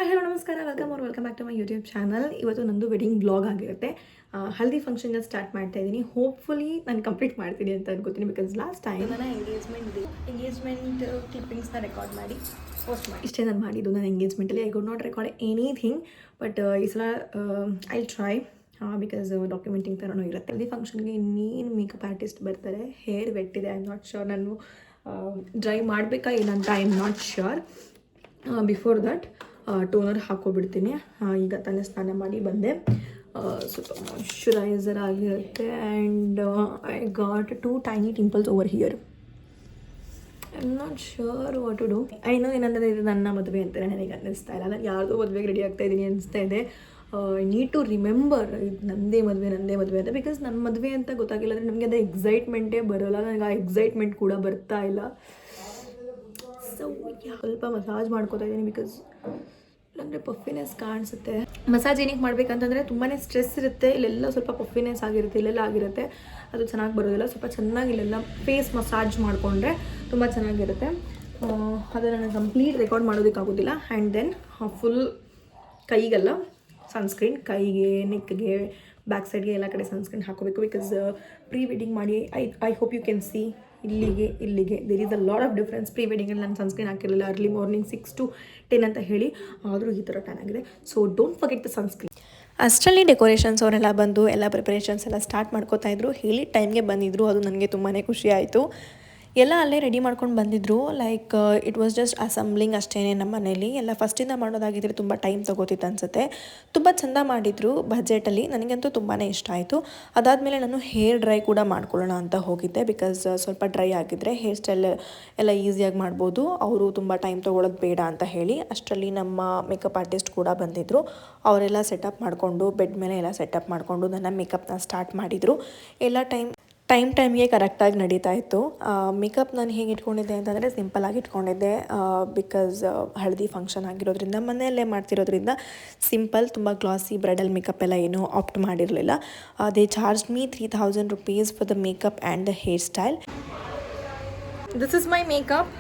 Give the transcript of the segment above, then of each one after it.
Hi hello ನಮಸ್ಕಾರ welcome back to my YouTube channel. ಇವತ್ತು ನಂದು ವೆಡ್ಡಿಂಗ್ ಬ್ಲಾಗ್ ಆಗಿರುತ್ತೆ. ಹಲ್ದಿ ಫಂಕ್ಷನ್ ಸ್ಟಾರ್ಟ್ ಮಾಡ್ತಾ ಇದ್ದೀನಿ. ಹೋಪ್ಫುಲಿ ನಾನು ಕಂಪ್ಲೀಟ್ ಮಾಡ್ತೀನಿ ಅಂತ ಅನ್ಕೋತೀನಿ. ಬಿಕಾಸ್ ಲಾಸ್ಟ್ ಟೈಮ್ ನನ್ನ ಎಂಗೇಜ್ಮೆಂಟ್ ಕ್ಲಿಪ್ಪಿಂಗ್ಸ್ನ ರೆಕಾರ್ಡ್ ಮಾಡಿ ಪೋಸ್ಟ್ ಮಾಡಿ ಇಷ್ಟೇ ನಾನು ಮಾಡಿದ್ದು. ನನ್ನ ಎಂಗೇಜ್ಮೆಂಟಲ್ಲಿ I could not record anything. But ಈ ಸಲ ಐ ಟ್ರೈ ಬಿಕಾಸ್ ಡಾಕ್ಯುಮೆಂಟಿಂಗ್ ಥರನೂ ಇರುತ್ತೆ. ಹಲ್ದಿ ಫಂಕ್ಷನ್ಗೆ ಇನ್ನೇನು ಮೇಕಪ್ ಆರ್ಟಿಸ್ಟ್ ಬರ್ತಾರೆ. ಹೇರ್ ವೆಟ್ಟಿದೆ, ಐ ಆಮ್ ನಾಟ್ ಶ್ಯೂರ್. ನಾನು ಡ್ರೈ ಮಾಡಬೇಕಾ ಏನಂತ I am not sure. Before that toner ಹಾಕೋಬಿಡ್ತೀನಿ. ಈಗ ತಾನೇ ಸ್ನಾನ ಮಾಡಿ ಬಂದೆ. ಸ್ವಲ್ಪ ಮಾಯ್ಶ್ಚರೈಸರ್ ಆಗಿರುತ್ತೆ. And I got 2 tiny pimples over here. I am not sure what to do. I know ಏನಂದರೆ ಇದು ನನ್ನ ಮದುವೆ ಅಂತಲೇ ನನಗೆ ಅನ್ನಿಸ್ತಾ ಇಲ್ಲ. ನಾನು ಯಾರ್ದೋ ಮದುವೆಗೆ ರೆಡಿ ಆಗ್ತಾ ಇದ್ದೀನಿ ಅನಿಸ್ತಾ ಇದೆ. ಐ ನೀಡ್ ಟು ರಿಮೆಂಬರ್ ಇದು ನಂದೇ ಮದುವೆ ಅಂತ. ಬಿಕಾಸ್ ನನ್ನ ಮದುವೆ ಅಂತ ಗೊತ್ತಾಗಿಲ್ಲ ಅಂದರೆ ನಮಗೆ ಅದು ಎಕ್ಸೈಟ್ಮೆಂಟೇ ಬರೋಲ್ಲ. ನನಗೆ ಆ ಎಕ್ಸೈಟ್ಮೆಂಟ್ ಕೂಡ ಬರ್ತಾ ಇಲ್ಲ. ಸೊ ಸ್ವಲ್ಪ ಮಸಾಜ್ ಮಾಡ್ಕೋತಾ ಇದ್ದೀನಿ ಬಿಕಾಸ್ ಅಂದರೆ ಪಫಿನೆಸ್ ಕಾಣಿಸುತ್ತೆ. ಮಸಾಜ್ ಏನಕ್ಕೆ ಮಾಡಬೇಕಂತಂದರೆ ತುಂಬಾ ಸ್ಟ್ರೆಸ್ ಇರುತ್ತೆ. ಇಲ್ಲೆಲ್ಲ ಸ್ವಲ್ಪ ಪಫಿನೆಸ್ ಆಗಿರುತ್ತೆ, ಇಲ್ಲೆಲ್ಲ ಆಗಿರುತ್ತೆ. ಅದು ಚೆನ್ನಾಗಿ ಬರೋದಿಲ್ಲ. ಸ್ವಲ್ಪ ಚೆನ್ನಾಗಿ ಇಲ್ಲೆಲ್ಲ ಫೇಸ್ ಮಸಾಜ್ ಮಾಡಿಕೊಂಡ್ರೆ ತುಂಬ ಚೆನ್ನಾಗಿರುತ್ತೆ. ಅದನ್ನು ನಾನು ಕಂಪ್ಲೀಟ್ ರೆಕಾರ್ಡ್ ಮಾಡೋದಕ್ಕಾಗೋದಿಲ್ಲ. ಆ್ಯಂಡ್ ದೆನ್ ಫುಲ್ ಕೈಗೆಲ್ಲ ಸನ್ಸ್ಕ್ರೀನ್, ಕೈಗೆ, ನೆಕ್ಗೆ, ಬ್ಯಾಕ್ ಸೈಡ್ಗೆ ಎಲ್ಲ ಕಡೆ ಸನ್ಸ್ಕ್ರೀನ್ ಹಾಕೋಬೇಕು. ಬಿಕಾಸ್ ಪ್ರೀ ವೆಡ್ಡಿಂಗ್ ಮಾಡಿ I hope you can see ಇಲ್ಲಿಗೆ there is a lot of difference. Pre ವೆಡ್ಡಿಂಗಲ್ಲಿ ನಾನು ಸನ್ಸ್ಕ್ರೀನ್ ಹಾಕಿರಲಿಲ್ಲ. ಅರ್ಲಿ ಮಾರ್ನಿಂಗ್ 6 to 10 ಅಂತ ಹೇಳಿ, ಆದರೂ ಈ ಥರ ಟ್ಯಾನ್ ಆಗಿದೆ. So don't forget the sunscreen. ಅಷ್ಟರಲ್ಲಿ ಡೆಕೋರೇಷನ್ಸ್ ಅವರೆಲ್ಲ ಬಂದು ಎಲ್ಲ ಪ್ರಿಪರೇಷನ್ಸ್ ಎಲ್ಲ ಸ್ಟಾರ್ಟ್ ಮಾಡ್ಕೋತಾ ಇದ್ರು. ಹೇಳಿ ಟೈಮ್ಗೆ ಬಂದಿದ್ರು. ಅದು ನನಗೆ ತುಂಬಾ ಖುಷಿ ಆಯಿತು. ಎಲ್ಲ ಅಲ್ಲೇ ರೆಡಿ ಮಾಡ್ಕೊಂಡು ಬಂದಿದ್ದರು. Like it was just assembling ಅಷ್ಟೇ ನಮ್ಮ ಮನೇಲಿ. ಎಲ್ಲ ಫಸ್ಟಿಂದ ಮಾಡೋದಾಗಿದ್ದರೆ ತುಂಬ ಟೈಮ್ ತೊಗೋತಿತ್ತು ಅನಿಸುತ್ತೆ. ತುಂಬ ಚೆಂದ ಮಾಡಿದರು ಬಜೆಟಲ್ಲಿ. ನನಗಂತೂ ತುಂಬಾ ಇಷ್ಟ ಆಯಿತು. ಅದಾದಮೇಲೆ ನಾನು ಹೇರ್ ಡ್ರೈ ಕೂಡ ಮಾಡ್ಕೊಳ್ಳೋಣ ಅಂತ ಹೋಗಿದ್ದೆ. ಬಿಕಾಸ್ ಸ್ವಲ್ಪ ಡ್ರೈ ಆಗಿದ್ದರೆ ಹೇರ್ ಸ್ಟೈಲ್ ಎಲ್ಲ ಈಸಿಯಾಗಿ ಮಾಡ್ಬೋದು. ಅವರು ತುಂಬ ಟೈಮ್ ತೊಗೊಳೋದು ಬೇಡ ಅಂತ ಹೇಳಿ. ಅಷ್ಟರಲ್ಲಿ ನಮ್ಮ ಮೇಕಪ್ ಆರ್ಟಿಸ್ಟ್ ಕೂಡ ಬಂದಿದ್ದರು. ಅವರೆಲ್ಲ ಸೆಟಪ್ ಮಾಡಿಕೊಂಡು ಬೆಡ್ ಮೇಲೆ ಎಲ್ಲ ಸೆಟಪ್ ಮಾಡಿಕೊಂಡು ನನ್ನ ಮೇಕಪ್ನ ಸ್ಟಾರ್ಟ್ ಮಾಡಿದರು. ಎಲ್ಲ ಟೈಮ್ಗೆ ಕರೆಕ್ಟಾಗಿ ನಡೀತಾ ಇತ್ತು. ಮೇಕಪ್ ನಾನು ಹೇಗೆ ಇಟ್ಕೊಂಡಿದ್ದೆ ಅಂತಂದರೆ ಸಿಂಪಲ್ಲಾಗಿ ಇಟ್ಕೊಂಡಿದ್ದೆ. ಬಿಕಾಸ್ ಹಳದಿ ಫಂಕ್ಷನ್ ಆಗಿರೋದ್ರಿಂದ, ಮನೆಯಲ್ಲೇ ಮಾಡ್ತಿರೋದ್ರಿಂದ ಸಿಂಪಲ್, ತುಂಬ ಗ್ಲಾಸಿ ಬ್ರೈಡಲ್ ಮೇಕಪ್ ಎಲ್ಲ ಏನೂ ಆಪ್ಟ್ ಮಾಡಿರಲಿಲ್ಲ. They charge me 3000 rupees for the makeup and the hair style. This is my makeup.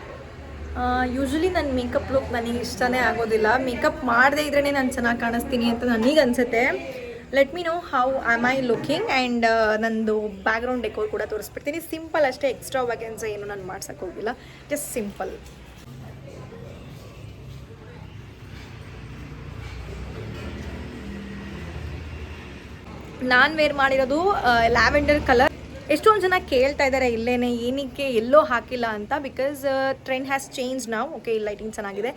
Usually ನನ್ನ ಮೇಕಪ್ ಲುಕ್ ನನಗೆ ಇಷ್ಟನೇ ಆಗೋದಿಲ್ಲ. ಮೇಕಪ್ ಮಾಡದೇ ಇದ್ರೇ ನಾನು ಚೆನ್ನಾಗಿ ಕಾಣಿಸ್ತೀನಿ ಅಂತ ನನಗೆ ಅನಿಸುತ್ತೆ. Let me know how am I looking. And ನಂದು ಬ್ಯಾಕ್ಗ್ರೌಂಡ್ ಡೆಕೋರ್ ಕೂಡ ತೋರಿಸ್ಬಿಡ್ತೀನಿ. ಸಿಂಪಲ್ ಅಷ್ಟೇ, ಎಕ್ಸ್ಟ್ರಾ ವ್ಯಾಗೆನ್ಸ ಏನು ನಾನು ಮಾಡ್ಸೋಕ್ಕೆ ಹೋಗಿಲ್ಲ. Just simple. ನಾನು ವೇರ್ ಮಾಡಿರೋದು ಲ್ಯಾವೆಂಡರ್ ಕಲರ್. ಎಷ್ಟೊಂದು ಜನ ಕೇಳ್ತಾ ಇದ್ದಾರೆ ಇಲ್ಲೇನೆ ಏನಕ್ಕೆ ಎಲ್ಲೋ ಹಾಕಿಲ್ಲ ಅಂತ. ಬಿಕಾಸ್ ಟ್ರೆಂಡ್ ಹ್ಯಾಸ್ ಚೇಂಜ್ ನಾವು. ಓಕೆ, ಲೈಟಿಂಗ್ ಚೆನ್ನಾಗಿದೆ.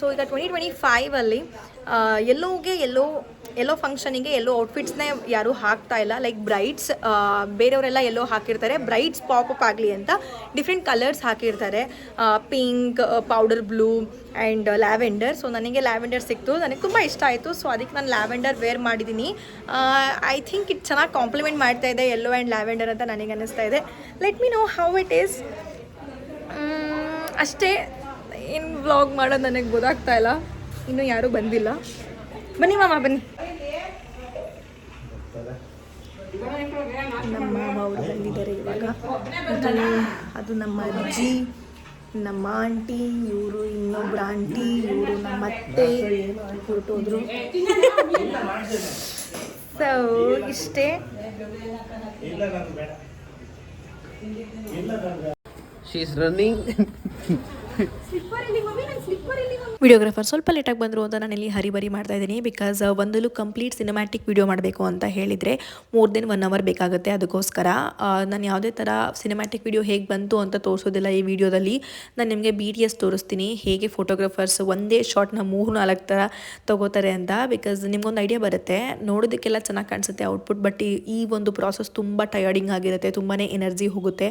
ಸೊ ಈಗ 2025ಅಲ್ಲಿ ಎಲ್ಲೋ ಫಂಕ್ಷನಿಗೆ ಎಲ್ಲೋ ಔಟ್ಫಿಟ್ಸ್ನೇ ಯಾರೂ ಹಾಕ್ತಾ ಇಲ್ಲ. ಲೈಕ್ ಬ್ರೈಡ್ಸ್, ಬೇರೆಯವರೆಲ್ಲ ಎಲ್ಲೋ ಹಾಕಿರ್ತಾರೆ. ಬ್ರೈಡ್ಸ್ ಪಾಪಪ್ ಆಗಲಿ ಅಂತ ಡಿಫ್ರೆಂಟ್ ಕಲರ್ಸ್ ಹಾಕಿರ್ತಾರೆ. Pink, powder blue and lavender. So ನನಗೆ ಲ್ಯಾವೆಂಡರ್ ಸಿಕ್ತು, ನನಗೆ ತುಂಬ ಇಷ್ಟ ಆಯಿತು. ಸೊ ಅದಕ್ಕೆ ನಾನು ಲ್ಯಾವೆಂಡರ್ ವೇರ್ ಮಾಡಿದ್ದೀನಿ. ಐ ಥಿಂಕ್ ಇದು ಚೆನ್ನಾಗಿ ಕಾಂಪ್ಲಿಮೆಂಟ್ ಮಾಡ್ತಾ ಇದೆ ಯೆಲ್ಲೋ ಆ್ಯಂಡ್ ಲ್ಯಾವೆಂಡರ್ ಅಂತ ನನಗೆ ಅನ್ನಿಸ್ತಾ ಇದೆ. Let me know how it is. ಅಷ್ಟೇ, ಏನು ವ್ಲಾಗ್ ಮಾಡೋದು ನನಗೆ ಗೊತ್ತಾಗ್ತಾ ಇಲ್ಲ. ಇನ್ನೂ ಯಾರೂ ಬಂದಿಲ್ಲ. ಬನ್ನಿ ಮಾಮ, ಬನ್ನಿ. ನಮ್ಮ ಮಾವ ಅವರು ಬಂದಿದ್ದಾರೆ ಇವಾಗ. ಅದು ನಮ್ಮ ಅಜ್ಜಿ, ನಮ್ಮ ಆಂಟಿ, ಇವರು ಇನ್ನೊಬ್ರು ಆಂಟಿ, ಇವರು ನಮ್ಮ ಅತ್ತೆ ಹೊರಟೋದ್ರು. ಸೊ ಇಷ್ಟೇ. ವಿಡಿಯೋಗ್ರಾಫರ್ ಸ್ವಲ್ಪ ಲೇಟಾಗಿ ಬಂದರು ಅಂತ ನಾನು ಇಲ್ಲಿ ಹರಿಬರಿ ಮಾಡ್ತಾ ಇದ್ದೀನಿ. ಬಿಕಾಸ್ ಒಂದು ಕಂಪ್ಲೀಟ್ ಸಿನಿಮ್ಯಾಟಿಕ್ ವಿಡಿಯೋ ಮಾಡಬೇಕು ಅಂತ ಹೇಳಿದರೆ ಮೋರ್ ದೆನ್ 1 hour ಬೇಕಾಗುತ್ತೆ. ಅದಕ್ಕೋಸ್ಕರ ನಾನು ಯಾವುದೇ ಥರ ಸಿನಿಮ್ಯಾಟಿಕ್ ವಿಡಿಯೋ ಹೇಗೆ ಬಂತು ಅಂತ ತೋರಿಸೋದಿಲ್ಲ ಈ ವಿಡಿಯೋದಲ್ಲಿ. ನಾನು ನಿಮಗೆ BTS ತೋರಿಸ್ತೀನಿ, ಹೇಗೆ ಫೋಟೋಗ್ರಾಫರ್ಸ್ ಒಂದೇ ಶಾಟ್ನ 3-4 ಥರ ತೊಗೋತಾರೆ ಅಂತ. ಬಿಕಾಸ್ ನಿಮ್ಗೊಂದು ಐಡಿಯಾ ಬರುತ್ತೆ, ನೋಡೋದಕ್ಕೆಲ್ಲ ಚೆನ್ನಾಗಿ ಕಾಣಿಸುತ್ತೆ ಔಟ್ಪುಟ್. ಬಟ್ ಈ ಒಂದು ಪ್ರಾಸೆಸ್ ತುಂಬ ಟಯರ್ಡಿಂಗ್ ಆಗಿರುತ್ತೆ, ತುಂಬಾ ಎನರ್ಜಿ ಹೋಗುತ್ತೆ.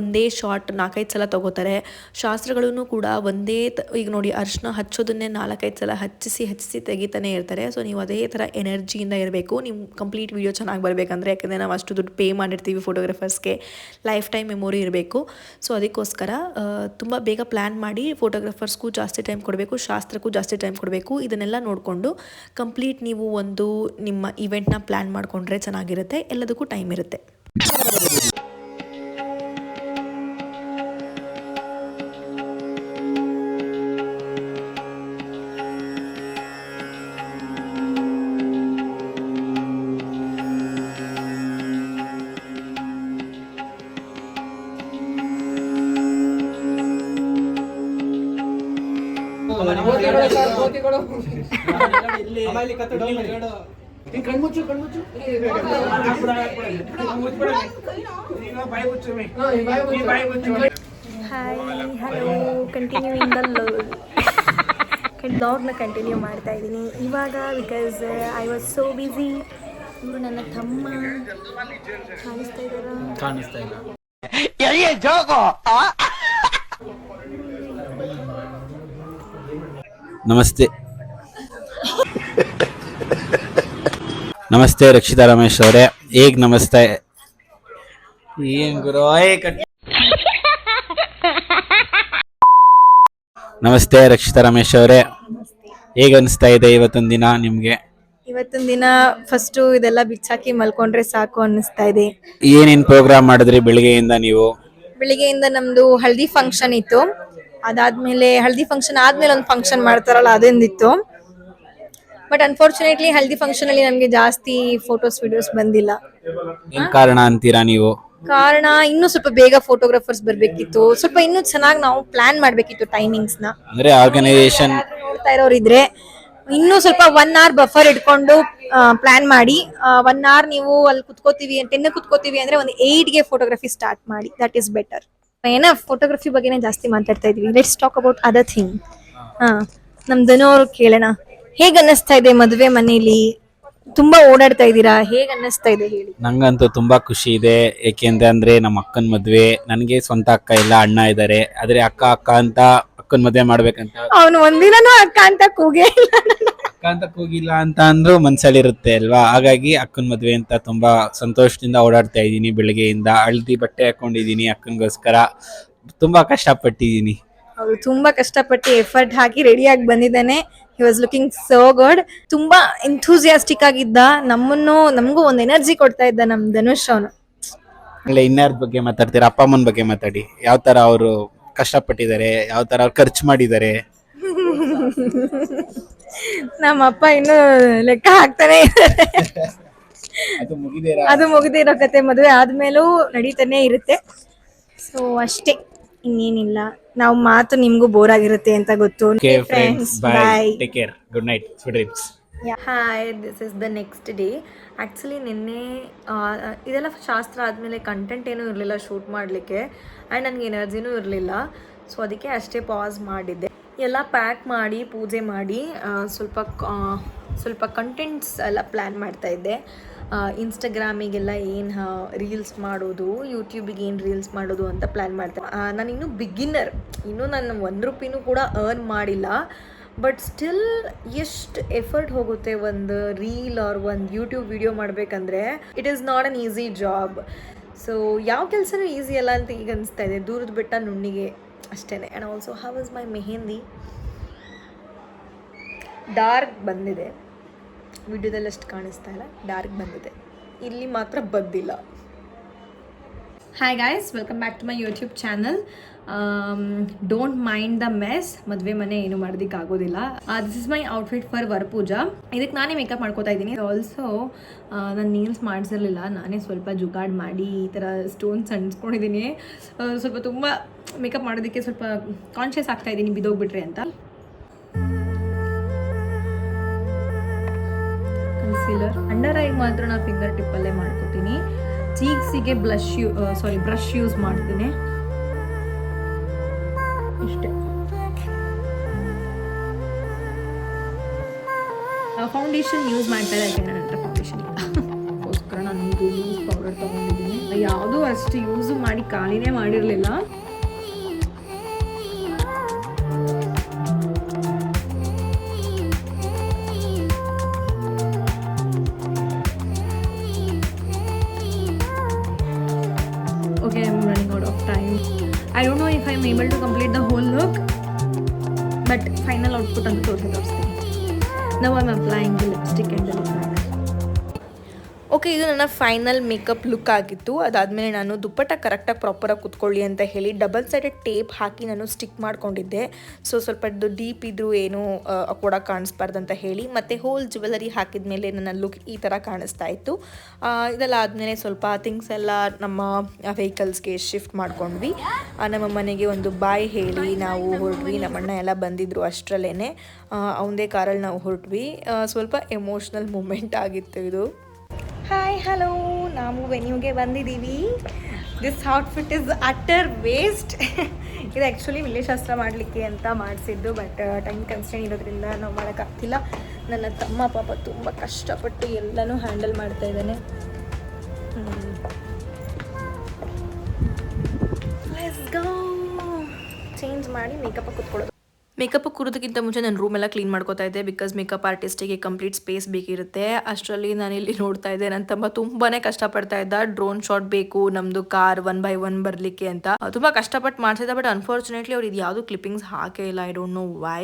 ಒಂದೇ ಶಾಟ್ 4-5 ಸಲ ತೊಗೋತಾರೆ. ಶಾಸ್ತ್ರಗಳೂ ಕೂಡ ಒಂದೇ ಈಗ ನೋಡಿ, ಅರ್ಶಿನ ಹಚ್ಚೋದನ್ನೇ 4-5 ಸಲ ಹಚ್ಚಿಸಿ ತೆಗಿತಾನೆ ಇರ್ತಾರೆ. ಸೊ ನೀವು ಅದೇ ಥರ ಎನರ್ಜಿಯಿಂದ ಇರಬೇಕು ನಿಮ್ಮ ಕಂಪ್ಲೀಟ್ ವಿಡಿಯೋ ಚೆನ್ನಾಗಿ ಬರಬೇಕಂದ್ರೆ. ಯಾಕಂದರೆ ನಾವು ಅಷ್ಟು ದುಡ್ಡು ಪೇ ಮಾಡಿರ್ತೀವಿ ಫೋಟೋಗ್ರಾಫರ್ಸ್ಗೆ, ಲೈಫ್ ಟೈಮ್ ಮೆಮೊರಿ ಇರಬೇಕು. ಸೊ ಅದಕ್ಕೋಸ್ಕರ ತುಂಬ ಬೇಗ ಪ್ಲ್ಯಾನ್ ಮಾಡಿ ಫೋಟೋಗ್ರಾಫರ್ಸ್ಗೂ ಜಾಸ್ತಿ ಟೈಮ್ ಕೊಡಬೇಕು, ಶಾಸ್ತ್ರಕ್ಕೂ ಜಾಸ್ತಿ ಟೈಮ್ ಕೊಡಬೇಕು. ಇದನ್ನೆಲ್ಲ ನೋಡಿಕೊಂಡು ಕಂಪ್ಲೀಟ್ ನೀವು ಒಂದು ನಿಮ್ಮ ಇವೆಂಟ್ನ ಪ್ಲ್ಯಾನ್ ಮಾಡಿಕೊಂಡ್ರೆ ಚೆನ್ನಾಗಿರುತ್ತೆ. ಎಲ್ಲದಕ್ಕೂ ಟೈಮ್ ಇರುತ್ತೆ. ಹಾಯ್ ಹಲೋ ಕಂಟಿನ್ಯೂಯಿಂಗ್ ದ ಬ್ಲಾಗ್ನ ಕಂಟಿನ್ಯೂ ಮಾಡ್ತಾ ಇದ್ದೀನಿ ಇವಾಗ because I was so busy. ಇವರು ನನ್ನ ತಮ್ಮ ಕಾಣಿಸ್ತಾ ಇಲ್ಲ. ನಮಸ್ತೆ ನಮಸ್ತೆ ರಕ್ಷಿತಾ ರಮೇಶ್ ಅವರೇ, ಹೇಗ್ ನಮಸ್ತೆ ಏನ್ ಗುರು ನಮಸ್ತೆ ರಕ್ಷಿತಾ ರಮೇಶ್ ಅವರೇ, ಹೇಗೆ ಅನಿಸ್ತಾ ಇದೆ ಇವತ್ತೊಂದು ದಿನ ನಿಮ್ಗೆ? ಇವತ್ತಿನ ದಿನ ಫಸ್ಟು ಇದೆಲ್ಲ ಬಿಚ್ಚಾಕಿ ಮಲ್ಕೊಂಡ್ರೆ ಸಾಕು ಅನ್ನಿಸ್ತಾ ಇದೆ. ಏನೇನ್ ಪ್ರೋಗ್ರಾಮ್ ಮಾಡಿದ್ರಿ ಬೆಳಿಗ್ಗೆಯಿಂದ ನೀವು? ಬೆಳಿಗ್ಗೆಯಿಂದ ನಮ್ದು ಹಲ್ದಿ ಫಂಕ್ಷನ್ ಇತ್ತು, ಅದಾದ್ಮೇಲೆ ಹಲ್ದಿ ಫಂಕ್ಷನ್ ಆದ್ಮೇಲೆ ಒಂದು ಫಂಕ್ಷನ್ ಮಾಡ್ತಾರಲ್ಲ ಅದೊಂದಿತ್ತು. ಬಟ್ ಅನ್ಫಾರ್ಚುನೇಟ್ಲಿ ಹಲ್ದಿ ಫಂಕ್ಷನ್ ಅಲ್ಲಿ ನಮ್ಗೆ ಜಾಸ್ತಿ ಫೋಟೋಸ್ ವಿಡಿಯೋಸ್ ಬಂದಿಲ್ಲ. ಏನ್ ಕಾರಣ ಅಂತೀರಾ ನೀವು? ಕಾರಣ ಇನ್ನೂ ಸ್ವಲ್ಪ ಬೇಗ ಫೋಟೋಗ್ರಾಫರ್ಸ್ ಬರ್ಬೇಕಿತ್ತು, ಸ್ವಲ್ಪ ಇನ್ನೂ ಚೆನ್ನಾಗಿ ನಾವು ಪ್ಲಾನ್ ಮಾಡ್ಬೇಕಿತ್ತು ಟೈಮಿಂಗ್ಸ್ ನ. ಅಂದ್ರೆ ಆರ್ಗನೈಸೇಷನ್ ನೋಡ್ತಾ ಇರೋರು ಇದ್ರೆ ಇನ್ನೂ ಸ್ವಲ್ಪ 1 hour ಬಫರ್ ಇಟ್ಕೊಂಡು ಪ್ಲಾನ್ ಮಾಡಿ. 1 hour ನೀವು ಅಲ್ಲಿ ಕುತ್ಕೋತೀವಿ 10 ಕುತ್ಕೋತೀವಿ ಅಂದ್ರೆ ಒಂದು 8ಗೆ ಫೋಟೋಗ್ರಫಿ ಸ್ಟಾರ್ಟ್ ಮಾಡಿ, ದಟ್ ಈಸ್ ಬೆಟರ್. ಏನೋ ಫೋಟೋಗ್ರಫಿ ಬಗ್ಗೆನೇ ಜಾಸ್ತಿ ಮಾತಾಡ್ತಾ ಇದೀವಿ. Let's talk about other thing. ನಮ್ ಧನು ಕೇಳೋಣ, ಹೇಗ್ ಅನ್ನಿಸ್ತಾ ಇದೆ ಮದುವೆ ಮನೇಲಿ? ತುಂಬಾ ಓಡಾಡ್ತಾ ಇದ್ದೀರಾ, ಹೇಗ್ ಅನ್ನಿಸ್ತಾ ಇದೆ ಹೇಳಿ? ನಂಗಂತೂ ತುಂಬಾ ಖುಷಿ ಇದೆ. ಏಕೆಂದ್ರೆ ಅಂದ್ರೆ ನಮ್ಮ ಅಕ್ಕನ ಮದ್ವೆ, ನನ್ಗೆ ಸ್ವಂತ ಅಕ್ಕ ಇಲ್ಲ, ಅಣ್ಣ ಇದಾರೆ. ಆದ್ರೆ ಅಕ್ಕ ಅಕ್ಕ ಅಂತ ಅಕ್ಕನ ಮದ್ವೆ ಮಾಡ್ಬೇಕಂತ ಅವನು ಒಂದಿನನೂ ಅಕ್ಕ ಅಂತ ಕೂಗೇ ಇಲ್ಲ. ಅಕ್ಕ ಅಂತ ಕೂಗಿಲ್ಲ ಅಂತ ಅಂದ್ರೂ ಮನ್ಸಲ್ಲಿ ಇರುತ್ತೆ ಅಲ್ವಾ. ಹಾಗಾಗಿ ಅಕ್ಕನ ಮದ್ವೆ ಅಂತ ತುಂಬಾ ಸಂತೋಷದಿಂದ ಓಡಾಡ್ತಾ ಇದ್ದೀನಿ. ಬೆಳಗ್ಗೆಯಿಂದ ಹಳದಿ ಬಟ್ಟೆ ಹಾಕೊಂಡಿದೀನಿ ಅಕ್ಕನಿಗೋಸ್ಕರ. ತುಂಬಾ ಕಷ್ಟಪಟ್ಟಿದ್ದೀನಿ. ಅವರು ತುಂಬಾ ಕಷ್ಟಪಟ್ಟು ಎಫರ್ಟ್ ಹಾಕಿ ರೆಡಿಯಾಗಿ ಬಂದಿದ್ದಾನೆ. He was looking so good. ತುಂಬಾ ಎಂಥೂಸಿಯಾಸ್ಟಿಕ್ ಆಗಿದ್ದ. ನಮಗೂ ಒಂದು ಎನರ್ಜಿ ಕೊಡ್ತಾ ಇದ್ದ ನಮ್ ಧನುಷ್ ಅವನು. ಇನ್ಯಾರ ಬಗ್ಗೆ ಮಾತಾಡ್ತೀರಾ? ಅಪ್ಪ ಅಮ್ಮನ ಬಗ್ಗೆ ಮಾತಾಡಿ. ಯಾವ ತರ ಅವರು ಕಷ್ಟಪಟ್ಟಿದ್ದಾರೆ, ಯಾವ ತರ ಅವ್ರು ಖರ್ಚು ಮಾಡಿದ್ದಾರೆ. ನಮ್ಮ ಅಪ್ಪ ಇನ್ನು ಲೆಕ್ಕ ಹಾಕ್ತಾನೆ ಇದ್ದಾರೆ. ಅದು ಮುಗಿದಿರೋ ಕತೆ ಮದುವೆ ಆದ್ಮೇಲೂ ನಡೀತಾನೆ ಇರುತ್ತೆ. ಸೊ ಅಷ್ಟೇ, ಇನ್ನೇನಿಲ್ಲ. ನಾವು ಮಾತು ನಿಮ್ಗೂ ಬೋರ್ ಆಗಿರುತ್ತೆ ಅಂತ ಗೊತ್ತು. Bye, take care, good night, sweet dreams. Hi, this is the next day. Actually ನಿನ್ನೆ ಇದೆಲ್ಲ ಶಾಸ್ತ್ರ ಆದಮೇಲೆ ಕಂಟೆಂಟ್ ಏನೂ ಇರಲಿಲ್ಲ ಶೂಟ್ ಮಾಡಲಿಕ್ಕೆ, ಆ್ಯಂಡ್ ನನಗೆ ಎನರ್ಜಿನೂ ಇರಲಿಲ್ಲ. ಸೊ ಅದಕ್ಕೆ ಅಷ್ಟೇ ಪಾಸ್ ಮಾಡಿದ್ದೆ. ಎಲ್ಲ ಪ್ಯಾಕ್ ಮಾಡಿ ಪೂಜೆ ಮಾಡಿ ಸ್ವಲ್ಪ ಕಂಟೆಂಟ್ಸ್ ಎಲ್ಲ ಪ್ಲ್ಯಾನ್ ಮಾಡ್ತಾಯಿದ್ದೆ. ಇನ್ಸ್ಟಾಗ್ರಾಮಿಗೆಲ್ಲ ಏನು ರೀಲ್ಸ್ ಮಾಡೋದು, ಯೂಟ್ಯೂಬಿಗೆ ಏನು ರೀಲ್ಸ್ ಮಾಡೋದು ಅಂತ ಪ್ಲ್ಯಾನ್ ಮಾಡ್ತೇನೆ. ನಾನು ಇನ್ನೂ ಬಿಗಿನ್ನರ್, ಇನ್ನೂ ನಾನು 1 ರೂಪಾಯಿನೂ ಕೂಡ ಅರ್ನ್ ಮಾಡಿಲ್ಲ. ಬಟ್ ಸ್ಟಿಲ್ ಎಷ್ಟು ಎಫರ್ಟ್ ಹೋಗುತ್ತೆ ಒಂದು ರೀಲ್ ಆರ್ ಒಂದು ಯೂಟ್ಯೂಬ್ ವಿಡಿಯೋ ಮಾಡಬೇಕಂದ್ರೆ. It is not an easy job. So ಯಾವ ಕೆಲಸನೂ ಈಸಿ ಅಲ್ಲ ಅಂತ ಈಗ ಅನಿಸ್ತಾ ಇದೆ. ದೂರದ ಬೆಟ್ಟ ನುಣ್ಣಿಗೆ ಅಷ್ಟೇ. And also how is my mehndi? Dark ಬಂದಿದೆ, ವಿಡಿಯೋದಲ್ಲಿ ಅಷ್ಟು ಕಾಣಿಸ್ತಾ ಇಲ್ಲ, ಡಾರ್ಕ್ ಬಂದಿದೆ. ಇಲ್ಲಿ ಮಾತ್ರ ಬಂದಿಲ್ಲ. Hi guys, welcome back to my YouTube channel. Don't mind the mess. ಮದುವೆ ಮನೆ ಏನು ಮಾಡೋದಕ್ಕೆ ಆಗೋದಿಲ್ಲ. This is my outfit for Varapuja. ಇದಕ್ಕೆ ನಾನೇ ಮೇಕಪ್ ಮಾಡ್ಕೋತಾ ಇದ್ದೀನಿ. ಆಲ್ಸೋ ನಾನು ನೀಲ್ಸ್ ಮಾಡಿಸಿರಲಿಲ್ಲ, ನಾನೇ ಸ್ವಲ್ಪ ಜುಗಾಡ್ ಮಾಡಿ ಈ ಥರ ಸ್ಟೋನ್ಸ್ ಅಂಟಿಸ್ಕೊಂಡಿದ್ದೀನಿ. ಸ್ವಲ್ಪ ತುಂಬ ಮೇಕಪ್ ಮಾಡೋದಕ್ಕೆ ಸ್ವಲ್ಪ ಕಾನ್ಷಿಯಸ್ ಆಗ್ತಾ ಇದ್ದೀನಿ, ಬಿದ್ದೋಗ್ಬಿಟ್ರೆ ಅಂತ. ಕನ್ಸೀಲರ್ ಅಂಡರ್ ಐ ಮಾತ್ರ ನಾನು ಫಿಂಗರ್ ಟಿಪ್ಪಲ್ಲೇ ಮಾಡ್ಕೋತೀನಿ. ಚೀಕ್ಸಿಗೆ ಬ್ರಷ್ ಯೂಸ್ ಮಾಡ್ತೀನಿ ಇಷ್ಟೇ. ಫೌಂಡೇಶನ್ ಯೂಸ್ ಮಾಡ್ತಾ ಇಲ್ಲ, ಯಾಕೆ ನನ್ನ ಹತ್ರ ಫೌಂಡೇಶನ್ ಇಲ್ಲ. ಅದಕ್ಕೋಸ್ಕರ ನಾನು ಲೂಸ್ ಪೌಡರ್ ತೊಗೊಂಡಿದ್ದೀನಿ. ಯಾವುದೂ ಅಷ್ಟು ಯೂಸು ಮಾಡಿ ಖಾಲಿನೇ ಮಾಡಿರಲಿಲ್ಲ. Okay, I'm running out of time. I don't know if I'm able to complete the whole look, but final output ಅಂತ ತೋರಿಸ್ತೀನಿ. Now I'm applying the lipstick and the lip liner. Okay, ಇದು ನನ್ನ final makeup look ಆಗಿತ್ತು. ಅದಾದಮೇಲೆ ನಾನು ದುಪ್ಪಟ್ಟ ಕರೆಕ್ಟಾಗಿ ಪ್ರಾಪರಾಗಿ ಕೂತ್ಕೊಳ್ಳಿ ಅಂತ ಹೇಳಿ ಡಬಲ್ ಸೈಡೆಡ್ ಟೇಪ್ ಹಾಕಿ ನಾನು ಸ್ಟಿಕ್ ಮಾಡ್ಕೊಂಡಿದ್ದೆ. ಸೊ ಸ್ವಲ್ಪ ಡೀಪ್ ಇದ್ರೂ ಏನು ಕೂಡ ಕಾಣಿಸ್ಬಾರ್ದು ಅಂತ ಹೇಳಿ, ಮತ್ತು ಹೋಲ್ ಜ್ಯುವೆಲರಿ ಹಾಕಿದ ಮೇಲೆ ನನ್ನ ಲುಕ್ ಈ ಥರ ಕಾಣಿಸ್ತಾ ಇತ್ತು. ಇದೆಲ್ಲ ಆದಮೇಲೆ ಸ್ವಲ್ಪ ಥಿಂಗ್ಸ್ ಎಲ್ಲ ನಮ್ಮ ವೆಹಿಕಲ್ಸ್ಗೆ ಶಿಫ್ಟ್ ಮಾಡ್ಕೊಂಡ್ವಿ. ನಮ್ಮ ಮನೆಗೆ ಒಂದು ಬಾಯ್ ಹೇಳಿ ನಾವು ಹೊರಟ್ವಿ. ನಮ್ಮಣ್ಣ ಎಲ್ಲ ಬಂದಿದ್ದರು ಅಷ್ಟರಲ್ಲೇ. ಅವನದೇ ಕಾರಲ್ಲಿ ನಾವು ಹೊರಟ್ವಿ. ಸ್ವಲ್ಪ ಎಮೋಷ್ನಲ್ ಮೂಮೆಂಟ್ ಆಗಿತ್ತು ಇದು. ಹಾಯ್ ಹಲೋ, ನಾವು ವೆನ್ಯೂಗೆ ಬಂದಿದ್ದೀವಿ. This outfit is utter waste. ಇದು ಆ್ಯಕ್ಚುಲಿ ವಿಲ್ಯಶಾಸ್ತ್ರ ಮಾಡಲಿಕ್ಕೆ ಅಂತ ಮಾಡಿಸಿದ್ದು, ಬಟ್ ಟೈಮ್ ಕನ್ಸ್ಟೆಂಟ್ ಇರೋದ್ರಿಂದ ನಾವು ಮಾಡೋಕ್ಕಾಗ್ತಿಲ್ಲ. ನನ್ನ ತಮ್ಮ ಪಾಪ ತುಂಬ ಕಷ್ಟಪಟ್ಟು ಎಲ್ಲನೂ ಹ್ಯಾಂಡಲ್ ಮಾಡ್ತಾ ಇದ್ದಾನೆ. Let's go. ಚೇಂಜ್ ಮಾಡಿ ಮೇಕಪ್ ಕೂತ್ಕೊಳ್ಳೋದು. ಮೇಕಪ್ ಕೂರೋದಕ್ಕಿಂತ ಮುಂಚೆ ನಾನು ರೂಮ್ ಎಲ್ಲ ಕ್ಲೀನ್ ಮಾಡ್ಕೋತಾ ಇದ್ದೆ, ಬಿಕಾಸ್ ಮೇಕಪ್ ಆರ್ಟಿಸ್ಟಿಗೆ ಕಂಪ್ಲೀಟ್ ಸ್ಪೇಸ್ ಬೇಕಿರುತ್ತೆ. ಅಷ್ಟರಲ್ಲಿ ನಾನು ಇಲ್ಲಿ ನೋಡ್ತಾ ಇದ್ದೆ, ನನ್ನ ತಮ್ಮ ತುಂಬಾ ಕಷ್ಟಪಡ್ತಾ ಇದ್ದ. ಡ್ರೋನ್ ಶಾಟ್ ಬೇಕು ನಮ್ಮದು ಕಾರ್ 1 by 1 ಬರಲಿಕ್ಕೆ ಅಂತ ತುಂಬ ಕಷ್ಟಪಟ್ಟು ಮಾಡಿಸಿದ್ದೆ. ಬಟ್ ಅನ್ಫಾರ್ಚುನೇಟ್ಲಿ ಅವ್ರು ಇದು ಯಾವುದು ಕ್ಲಿಪ್ಪಿಂಗ್ಸ್ ಹಾಕೇ ಇಲ್ಲ. I don't know why.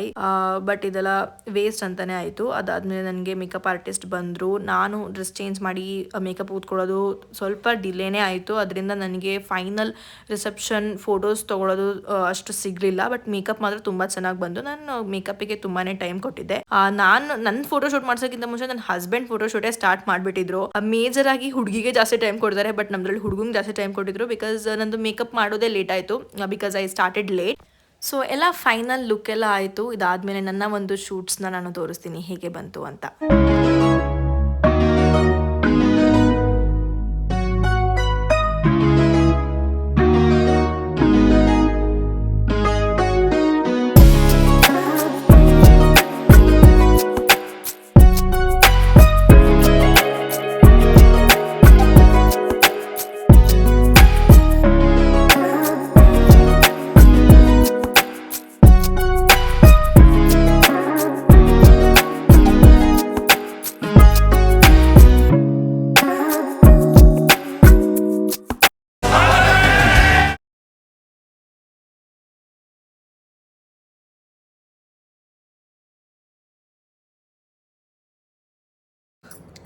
But ಇದೆಲ್ಲ ವೇಸ್ಟ್ ಅಂತಾನೆ ಆಯಿತು. ಅದಾದಮೇಲೆ ನನಗೆ ಮೇಕಪ್ ಆರ್ಟಿಸ್ಟ್ ಬಂದರು. ನಾನು ಡ್ರೆಸ್ ಚೇಂಜ್ ಮಾಡಿ ಮೇಕಪ್ ಕೂತ್ಕೊಳ್ಳೋದು ಸ್ವಲ್ಪ ಡಿಲೇನೇ ಆಯಿತು. ಅದರಿಂದ ನನಗೆ ಫೈನಲ್ ರಿಸೆಪ್ಷನ್ ಫೋಟೋಸ್ ತೊಗೊಳೋದು ಅಷ್ಟು ಸಿಗಲಿಲ್ಲ. ಬಟ್ ಮೇಕಪ್ ಮಾತ್ರ ತುಂಬ ಚೆನ್ನಾಗಿ ಬಂದು. ನಾನು ಮೇಕಪ್ಪಿಗೆ ತುಂಬಾ ಟೈಮ್ ಕೊಟ್ಟಿದ್ದೆ. ನಾನು ನನ್ನ ಫೋಟೋಶೂಟ್ ಮಾಡ್ಸೋಕ್ಕಿಂತ ಮುಂಚೆ ನನ್ನ ಹಸ್ಬೆಂಡ್ ಫೋಟೋಶೂಟೇ ಸ್ಟಾರ್ಟ್ ಮಾಡಿಬಿಟ್ಟಿದ್ರು. ಮೇಜರ್ ಆಗಿ ಹುಡುಗಿಗೆ ಜಾಸ್ತಿ ಟೈಮ್ ಕೊಡ್ತಾರೆ, ಬಟ್ ನಮ್ಮದ್ರಲ್ಲಿ ಹುಡುಗಂಗೆ ಜಾಸ್ತಿ ಟೈಮ್ ಕೊಟ್ಟಿದ್ರು. ಬಿಕಾಸ್ ನಂದು ಮೇಕಪ್ ಮಾಡೋದೇ ಲೇಟ್ ಆಯಿತು, because I started late. So ಎಲ್ಲ ಫೈನಲ್ ಲುಕ್ ಎಲ್ಲ ಆಯಿತು. ಇದಾದಮೇಲೆ ನನ್ನ ಒಂದು ಶೂಟ್ಸ್ನ ನಾನು ತೋರಿಸ್ತೀನಿ ಹೇಗೆ ಬಂತು ಅಂತ.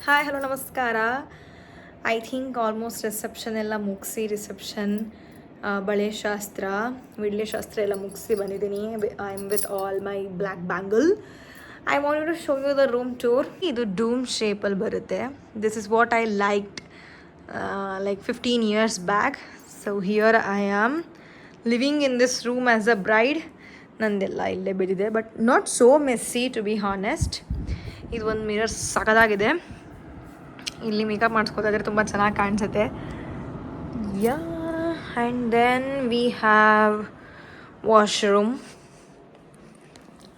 ಹಾಯ್ ಹಲೋ ನಮಸ್ಕಾರ. ಐ ಥಿಂಕ್ ಆಲ್ಮೋಸ್ಟ್ ರಿಸೆಪ್ಷನ್ ಎಲ್ಲ ಮುಗಿಸಿ, ರಿಸೆಪ್ಷನ್ ಬಳೆ ಶಾಸ್ತ್ರ ವಿಡ್ಲೆ ಶಾಸ್ತ್ರ ಎಲ್ಲ ಮುಗಿಸಿ ಬಂದಿದ್ದೀನಿ. I am with all my black bangle. I want to show you the room tour. ಇದು ಡೂಮ್ ಶೇಪಲ್ಲಿ ಬರುತ್ತೆ. This is what I liked like 15 years back. So here I am living in this room as a bride. ನಂದೆಲ್ಲ ಇಲ್ಲೇ ಬಿದ್ದಿದೆ, but not so messy to be honest. ಇದು ಒಂದು mirror ಸಖತ್ತಾಗಿದೆ. ಇಲ್ಲಿ ಮೇಕಪ್ ಮಾಡಿಸ್ಕೋತಾ ಇದ್ರೆ ತುಂಬ ಚೆನ್ನಾಗಿ ಕಾಣಿಸುತ್ತೆ. Yeah, and then we have washroom.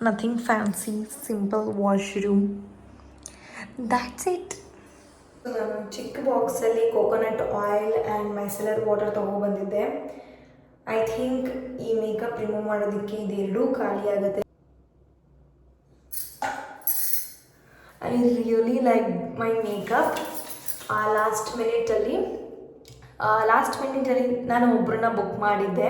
Nothing fancy, simple washroom. That's it. ನಾನು ಚಿಕ್ಕ ಬಾಕ್ಸಲ್ಲಿ coconut oil and micellar water ತೊಗೊಬಂದಿದ್ದೆ. ಐ ಥಿಂಕ್ ಈ ಮೇಕಪ್ ರಿಮೂವ್ ಮಾಡೋದಕ್ಕೆ ಇದೆರಡೂ ಖಾಲಿ ಆಗುತ್ತೆ. I really like my makeup. Last ಮಿನಿಟಲ್ಲಿ ನಾನು ಒಬ್ಬರನ್ನ ಬುಕ್ ಮಾಡಿದ್ದೆ.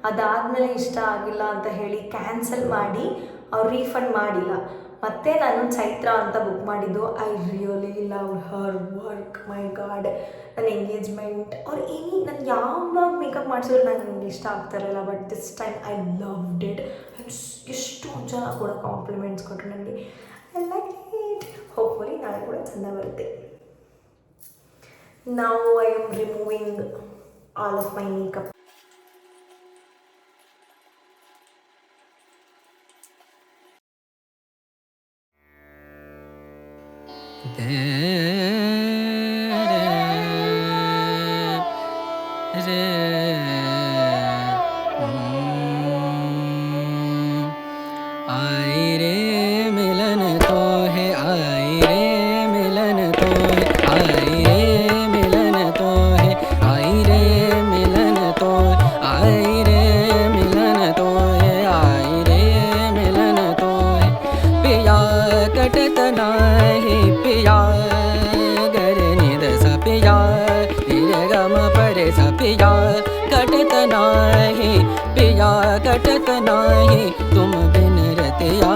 ಅದಾದಮೇಲೆ ಇಷ್ಟ ಆಗಿಲ್ಲ ಅಂತ ಹೇಳಿ ಕ್ಯಾನ್ಸಲ್ ಮಾಡಿ ಅವ್ರು ರೀಫಂಡ್ ಮಾಡಿಲ್ಲ. ಮತ್ತು ನಾನು ಚೈತ್ರ ಅಂತ ಬುಕ್ ಮಾಡಿದ್ದು. I really love her work. My god, ನನ್ನ ಎಂಗೇಜ್ಮೆಂಟ್ ಅವ್ರು ನಾನು ಯಾವಾಗ ಮೇಕಪ್ ಮಾಡಿಸಿದ್ರು ನನಗೆ ಇಷ್ಟ ಆಗ್ತಾರಲ್ಲ, but this time I loved it. ಎಷ್ಟು ಜನ ಕೂಡ ಕಾಂಪ್ಲಿಮೆಂಟ್ಸ್ ಕೊಟ್ಟರು ನನಗೆ. I like it. ಹೋಪ್ಫುಲಿ ನಾಳೆ ಕೂಡ ಚೆಂದ ಬರುತ್ತೆ. Now I am removing all of my makeup. पिया कटत नाही पिया कटत नाही तुम बिन रतिया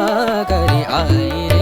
करी आई